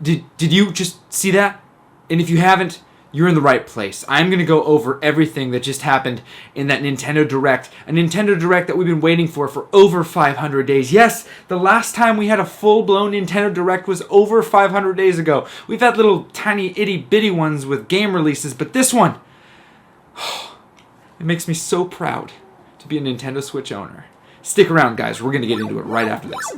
Did you just see that? And if you haven't, you're in the right place. I'm going to go over everything that just happened in that Nintendo Direct. A Nintendo Direct that we've been waiting for over 500 days. Yes, the last time we had a full-blown Nintendo Direct was over 500 days ago. We've had little tiny itty-bitty ones with game releases, but this one, it makes me so proud to be a Nintendo Switch owner. Stick around, guys. We're going to get into it right after this.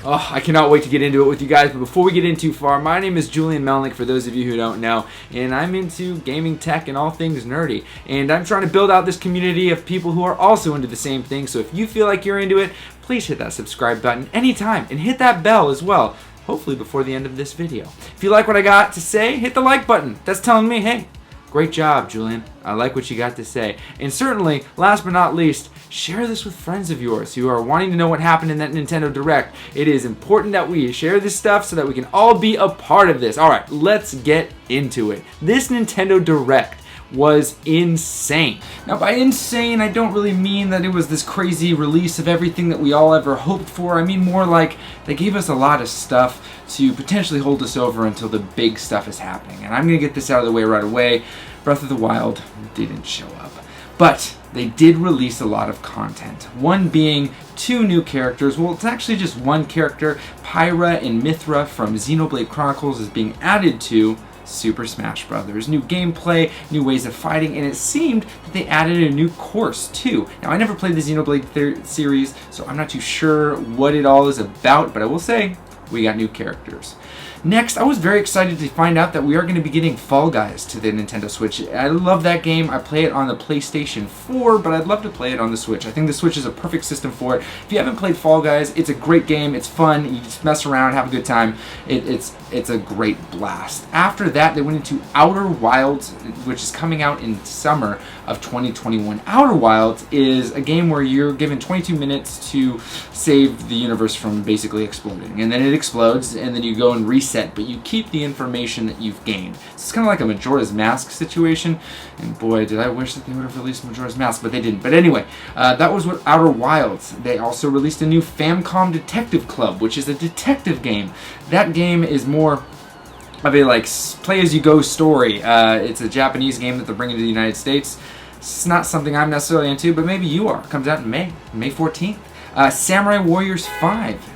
Oh, I cannot wait to get into it with you guys, but before we get in too far, my name is Julian Melnick, for those of you who don't know, and I'm into gaming tech and all things nerdy, and I'm trying to build out this community of people who are also into the same thing, so if you feel like you're into it, please hit that subscribe button anytime, and hit that bell as well, hopefully before the end of this video. If you like what I got to say, hit the like button. That's telling me, hey, great job, Julian. I like what you got to say. And certainly, last but not least, share this with friends of yours who are wanting to know what happened in that Nintendo Direct. It is important that we share this stuff so that we can all be a part of this. Alright, let's get into it. This Nintendo Direct was insane. Now by insane, I don't really mean that it was this crazy release of everything that we all ever hoped for. I mean more like they gave us a lot of stuff to potentially hold us over until the big stuff is happening. And I'm going to get this out of the way right away. Breath of the Wild didn't show up. But they did release a lot of content. One being 2 new characters. Well, it's actually just one character. Pyra and Mithra from Xenoblade Chronicles is being added to Super Smash Bros. New gameplay, new ways of fighting, and it seemed that they added a new course too. Now, I never played the Xenoblade series, so I'm not too sure what it all is about, but I will say we got new characters. Next, I was very excited to find out that we are going to be getting Fall Guys to the Nintendo Switch. I love that game. I play it on the PlayStation 4, but I'd love to play it on the Switch. I think the Switch is a perfect system for it. If you haven't played Fall Guys, it's a great game. It's fun. You just mess around, have a good time. It's a great blast. After that, they went into Outer Wilds, which is coming out in summer of 2021. Outer Wilds is a game where you're given 22 minutes to save the universe from basically exploding. And then it explodes, and then you go and reset, but you keep the information that you've gained. So it's kind of like a Majora's Mask situation, and boy, did I wish that they would have released Majora's Mask, but they didn't. But anyway, that was what Outer Wilds. They also released a new Famicom Detective Club, which is a detective game. That game is more of a like play-as-you-go story. It's a Japanese game that they're bringing to the United States. It's not something I'm necessarily into, but maybe you are. It comes out in May 14th. Samurai Warriors 5.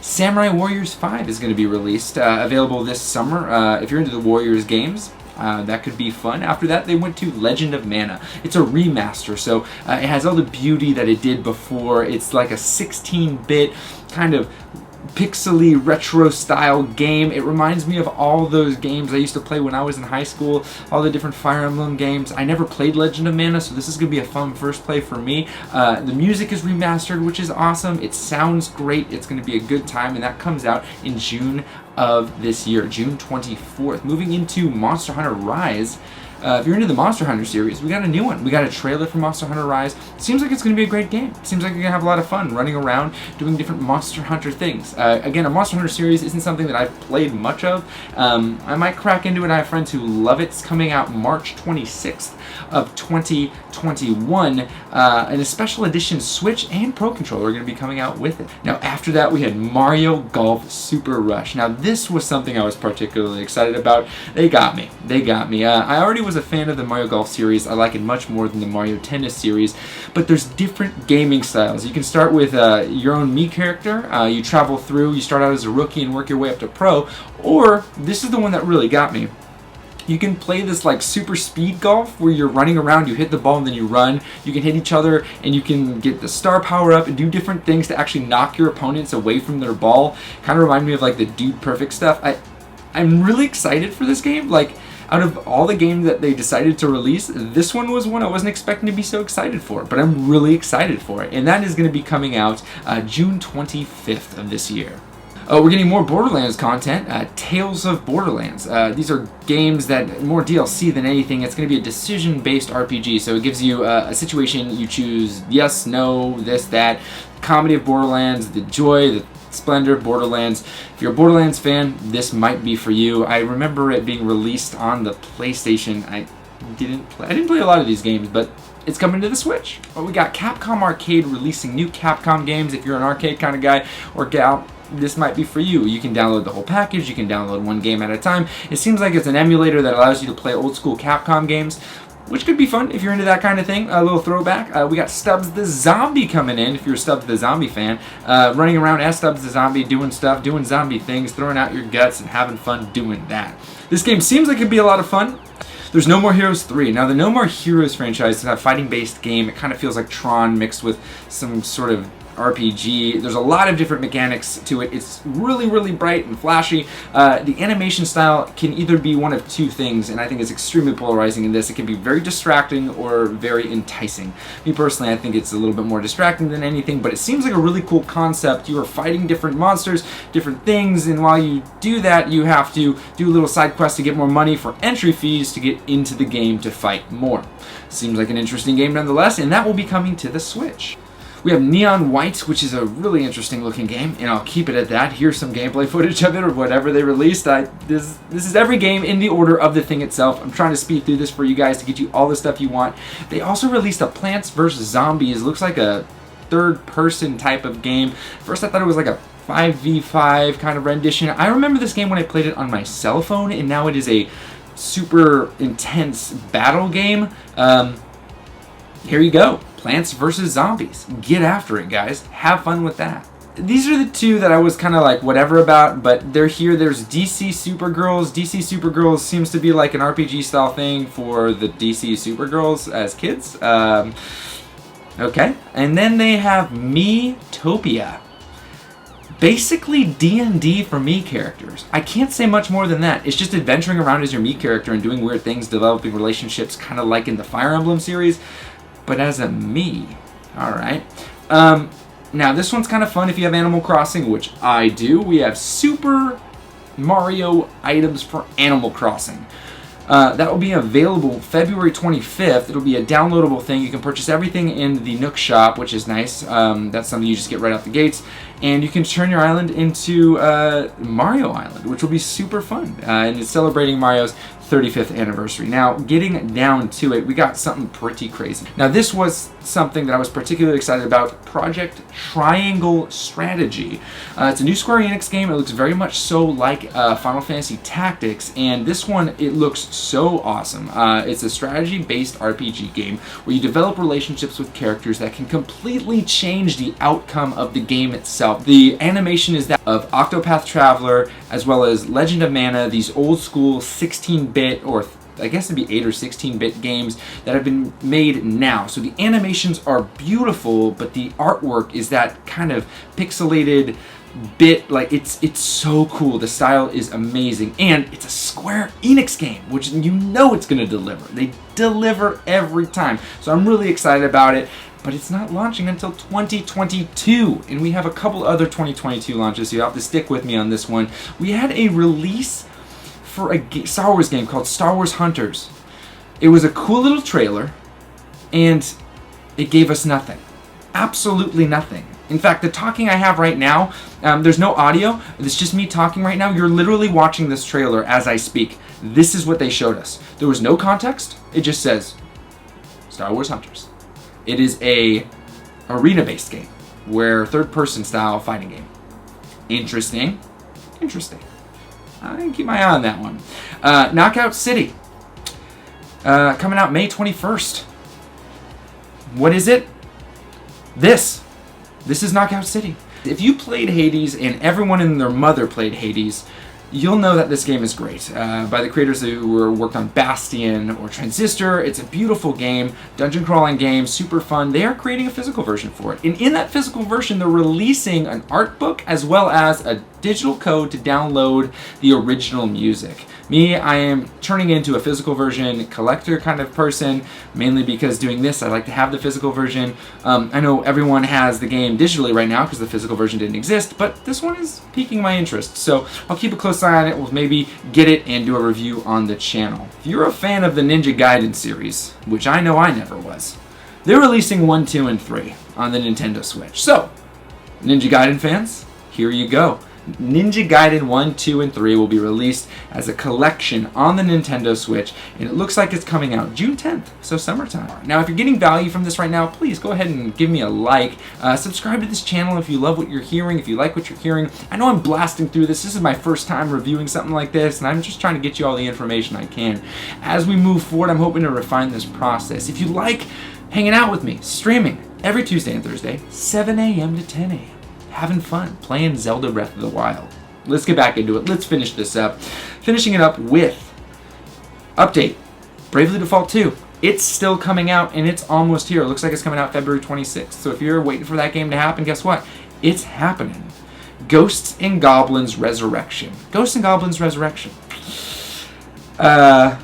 Samurai Warriors 5 is going to be released, available this summer. If you're into the Warriors games, that could be fun. After that, they went to Legend of Mana. It's a remaster, so it has all the beauty that it did before. It's like a 16-bit kind of pixely retro style game. It reminds me of all those games I used to play when I was in high school, all the different Fire Emblem games. I never played Legend of Mana, so this is going to be a fun first play for me. The music is remastered, which is awesome. It sounds great. It's going to be a good time, and that comes out in June of this year, June 24th. Moving into Monster Hunter Rise. If you're into the Monster Hunter series, we got a new one. We got a trailer for Monster Hunter Rise. Seems like it's going to be a great game. Seems like you're going to have a lot of fun running around doing different Monster Hunter things. Again, a Monster Hunter series isn't something that I've played much of. I might crack into it. I have friends who love it. It's coming out March 26th of 2021. And a special edition Switch and Pro Controller are going to be coming out with it. Now, after that, we had Mario Golf Super Rush. Now, this was something I was particularly excited about. They got me. They got me. I already was a fan of the Mario Golf series. I like it much more than the Mario Tennis series, but there's different gaming styles. You can start with your own Mii character. You travel through, you start out as a rookie and work your way up to pro, or this is the one that really got me. You can play this like super speed golf where you're running around, you hit the ball and then you run. You can hit each other and you can get the star power up and do different things to actually knock your opponents away from their ball. Kind of remind me of like the Dude Perfect stuff. I'm really excited for this game. Like, out of all the games that they decided to release, this one was one I wasn't expecting to be so excited for, but I'm really excited for it. And that is going to be coming out June 25th of this year. We're getting more Borderlands content, Tales of Borderlands. These are games that, more DLC than anything, it's going to be a decision-based RPG, so it gives you a situation, you choose yes, no, this, that, comedy of Borderlands, the joy, the splendor of Borderlands. If you're a Borderlands fan, this might be for you. I remember it being released on the PlayStation. I didn't play a lot of these games, but it's coming to the Switch. Well, we got Capcom Arcade releasing new Capcom games. If you're an arcade kind of guy or gal, this might be for you. You can download the whole package. You can download one game at a time. It seems like it's an emulator that allows you to play old school Capcom games, which could be fun if you're into that kind of thing. A little throwback. We got Stubbs the Zombie coming in, if you're a Stubbs the Zombie fan. Running around as Stubbs the Zombie, doing stuff, doing zombie things, throwing out your guts and having fun doing that. This game seems like it'd be a lot of fun. There's No More Heroes 3. Now, the No More Heroes franchise is a fighting-based game. It kind of feels like Tron mixed with some sort of RPG. There's a lot of different mechanics to it. It's really, really bright and flashy. The animation style can either be one of two things, and I think it's extremely polarizing in this. It can be very distracting or very enticing. Me personally, I think it's a little bit more distracting than anything, but it seems like a really cool concept. You are fighting different monsters, different things, and while you do that, you have to do a little side quest to get more money for entry fees to get into the game to fight more. Seems like an interesting game nonetheless, and that will be coming to the Switch. We have Neon White, which is a really interesting looking game, and I'll keep it at that. Here's some gameplay footage of it or whatever they released. This is every game in the order of the thing itself. I'm trying to speed through this for you guys to get you all the stuff you want. They also released a Plants vs. Zombies. Looks like a third-person type of game. First I thought it was like a 5v5 kind of rendition. I remember this game when I played it on my cell phone, and now it is a super intense battle game. Here you go. Plants vs. Zombies. Get after it, guys. Have fun with that. These are the two that I was kind of like whatever about, but they're here. There's DC Supergirls. DC Supergirls seems to be like an RPG style thing for the DC Supergirls as kids. Okay. And then they have Miitopia. Basically D&D for Mii characters. I can't say much more than that. It's just adventuring around as your Mii character and doing weird things, developing relationships, kind of like in the Fire Emblem series, but as a Mii. Alright. Now this one's kind of fun if you have Animal Crossing, which I do. We have Super Mario items for Animal Crossing. That will be available February 25th. It'll be a downloadable thing. You can purchase everything in the Nook shop, which is nice. That's something you just get right out the gates. And you can turn your island into Mario Island, which will be super fun. And it's celebrating Mario's 35th anniversary. Now, getting down to it, we got something pretty crazy. Now, this was something that I was particularly excited about, Project Triangle Strategy. It's a new Square Enix game. It looks very much so like Final Fantasy Tactics, and this one, it looks so awesome. It's a strategy-based RPG game where you develop relationships with characters that can completely change the outcome of the game itself. The animation is that of Octopath Traveler, as well as Legend of Mana, these old school 16-bit or I guess it'd be 8 or 16-bit games that have been made now. So the animations are beautiful, but the artwork is that kind of pixelated bit, like it's so cool. The style is amazing, and it's a Square Enix game, which you know it's gonna deliver. They deliver every time. So I'm really excited about it. But it's not launching until 2022, and we have a couple other 2022 launches, so you have to stick with me on this one. We had a release for a Star Wars game called Star Wars Hunters. It was a cool little trailer, and it gave us nothing. Absolutely nothing. In fact, the talking I have right now, there's no audio. It's just me talking right now. You're literally watching this trailer as I speak. This is what they showed us. There was no context. It just says Star Wars Hunters. It is a arena-based game, where third-person style fighting game. Interesting. Interesting. I can keep my eye on that one. Knockout City. Coming out May 21st. What is it? This is Knockout City. If you played Hades and everyone and their mother played Hades, you'll know that this game is great. By the creators who worked on Bastion or Transistor. It's a beautiful game, dungeon crawling game, super fun. They are creating a physical version for it. And in that physical version, they're releasing an art book as well as a digital code to download the original music. Me, I am turning into a physical version collector kind of person, mainly because doing this, I like to have the physical version. I know everyone has the game digitally right now because the physical version didn't exist, but this one is piquing my interest. So I'll keep a close eye on it. We'll maybe get it and do a review on the channel. If you're a fan of the Ninja Gaiden series, which I know I never was, they're releasing 1, 2, and 3 on the Nintendo Switch. So, Ninja Gaiden fans, here you go. Ninja Gaiden 1, 2, and 3 will be released as a collection on the Nintendo Switch, and it looks like it's coming out June 10th, so summertime. Now, if you're getting value from this right now, please go ahead and give me a like. Subscribe to this channel if you love what you're hearing, if you like what you're hearing. I know I'm blasting through this. This is my first time reviewing something like this, and I'm just trying to get you all the information I can. As we move forward, I'm hoping to refine this process. If you like hanging out with me, streaming every Tuesday and Thursday, 7 a.m. to 10 a.m., having fun, playing Zelda Breath of the Wild. Let's get back into it. Let's finish this up. Finishing it up with update, Bravely Default 2. It's still coming out, and it's almost here. It looks like it's coming out February 26th. So if you're waiting for that game to happen, guess what? It's happening. Ghosts and Goblins Resurrection. Ghosts and Goblins Resurrection. The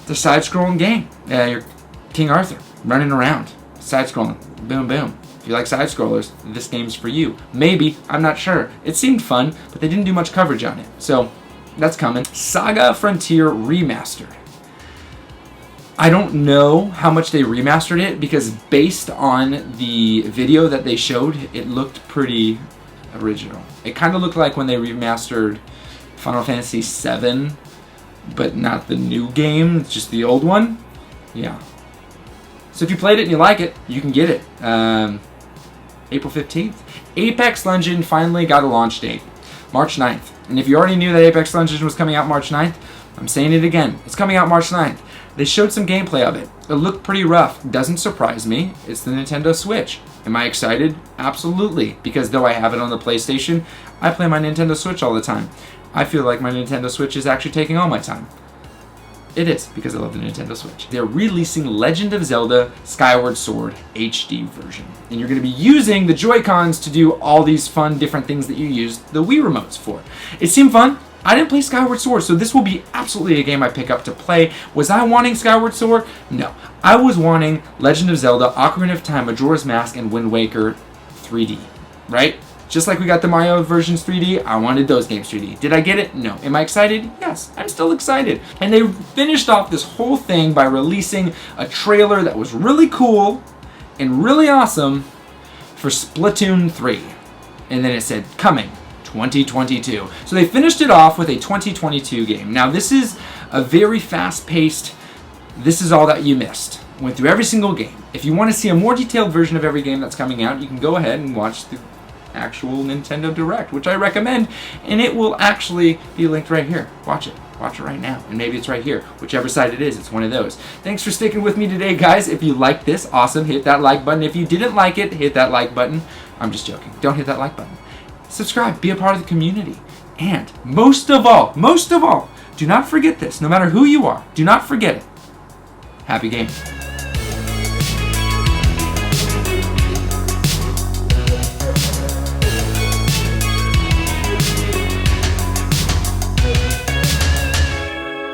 side-scrolling game. You're King Arthur running around, side-scrolling. Boom, boom. If you like side-scrollers, this game's for you. Maybe, I'm not sure. It seemed fun, but they didn't do much coverage on it. So, that's coming. Saga Frontier Remastered. I don't know how much they remastered it, because based on the video that they showed, it looked pretty original. It kind of looked like when they remastered Final Fantasy VII, but not the new game, just the old one. Yeah. So if you played it and you like it, you can get it. April 15th. Apex Legends finally got a launch date. March 9th. And if you already knew that Apex Legends was coming out March 9th, I'm saying it again. It's coming out March 9th. They showed some gameplay of it. It looked pretty rough. Doesn't surprise me. It's the Nintendo Switch. Am I excited? Absolutely. Because though I have it on the PlayStation, I play my Nintendo Switch all the time. I feel like my Nintendo Switch is actually taking all my time. It is, because I love the Nintendo Switch. They're releasing Legend of Zelda Skyward Sword HD version. And you're going to be using the Joy-Cons to do all these fun different things that you use the Wii remotes for. It seemed fun. I didn't play Skyward Sword, so this will be absolutely a game I pick up to play. Was I wanting Skyward Sword? No. I was wanting Legend of Zelda, Ocarina of Time, Majora's Mask, and Wind Waker 3D. Right? Just like we got the Mario versions 3D, I wanted those games 3D. Did I get it? No. Am I excited? Yes, I'm still excited. And they finished off this whole thing by releasing a trailer that was really cool and really awesome for Splatoon 3. And then it said, coming 2022. So they finished it off with a 2022 game. Now this is a very fast-paced, this is all that you missed. Went through every single game. If you want to see a more detailed version of every game that's coming out, you can go ahead and watch the actual Nintendo Direct, which I recommend, and it will actually be linked right here. Watch it right now, and maybe it's right here, whichever side it is. It's one of those. Thanks for sticking with me today, guys. If you liked this, awesome, hit that like button. If you didn't like it, hit that like button. I'm just joking. Don't hit that like button. Subscribe, be a part of the community, and most of all, do not forget this. No matter who you are, do not forget it. Happy gaming.